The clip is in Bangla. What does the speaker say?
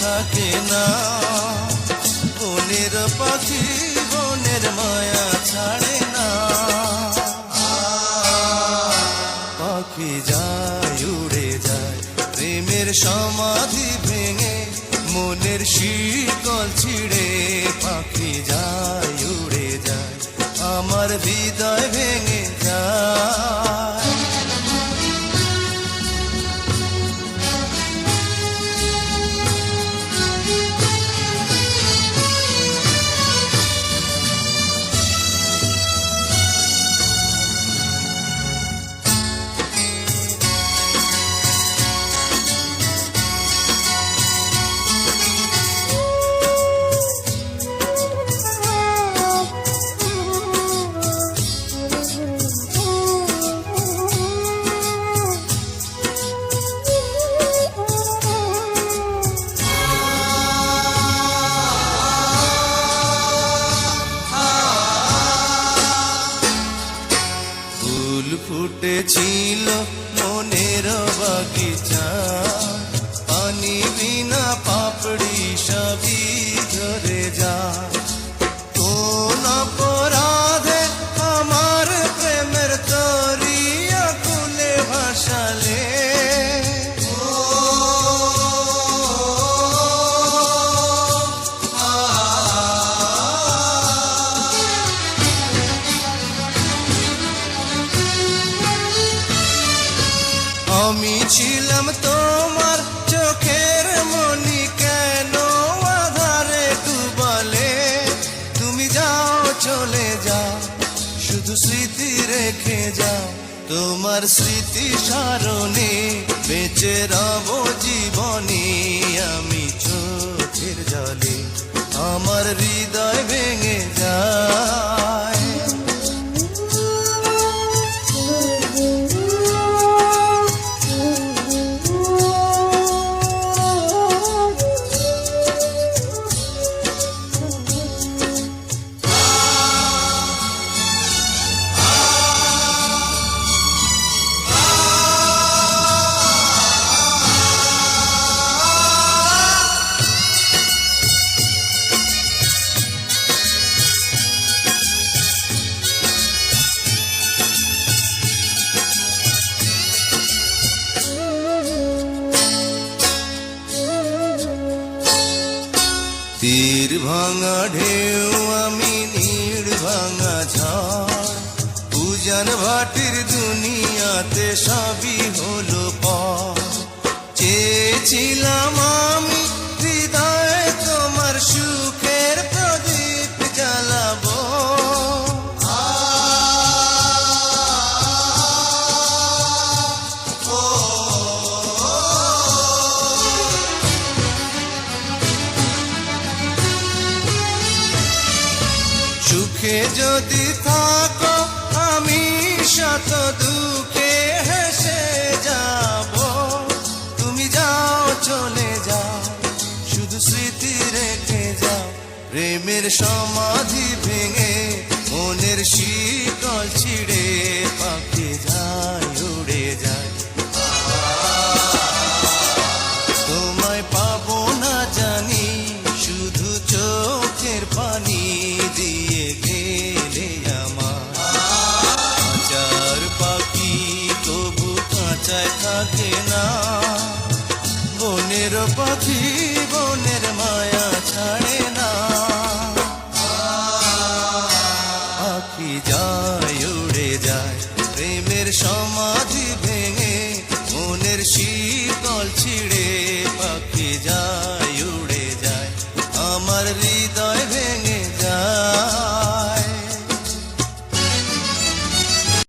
থাকে না। বনের পাখি বনের মায়া ছাড়ে না। পাখি যায় উড়ে যায় প্রেমের সমাধি ভেঙে, মনের শিকল ছিঁড়ে। পাখি যায় উড়ে যায় আমার হৃদয় ভেঙে যায়। ফুটেছিল মনের বাগিচা, পানি বিনা পাপড়ি সবই ঝরে যায়। কোন অপরাধে আমার প্রেমের তরি আকুলে ভাসালে, আমি ছিলাম তোমার চোখের মনি, কেন আধারে ডুবালে? তুমি যাও চলে যাও, শুধু স্মৃতি রেখে যাও। তোমার স্মৃতি স্মরণে বেঁচে রব জীবনে। আমি চোখের জলে আমার হৃদয় ভেঙে যায়। তীর ভাঙা ঢেউ আমি নীড় ভাঙা ঝড়, উজান ভাটির দুনিয়াতে সবই হলো পর। চেয়েছিলাম আমি হৃদয়ে তোমার সুখের প্রদীপ জ্বালাবো, সুখে যদি থাকো আমি শত দুঃখে হেসে যাব। তুমি যাও চলে যাও, শুধু স্মৃতি রেখে যাও। প্রেমের সমাধি ভেঙে মনের শিকল ছিঁড়ে, পাখি যায় উড়ে যায়। তোমায় পাবো না জানি, শুধু চোখের পানি দিয়ে গেলে আমার। হাজার পাখি তবু কাঁচায় থাকে না। বনের পাখি বনের মায়া ছাড়ে না। পাখি যায় উড়ে যায় প্রেমের সমাধি ভেঙে, মনের শীতল ছিঁড়ে। পাখি যায় উড়ে যায় আমার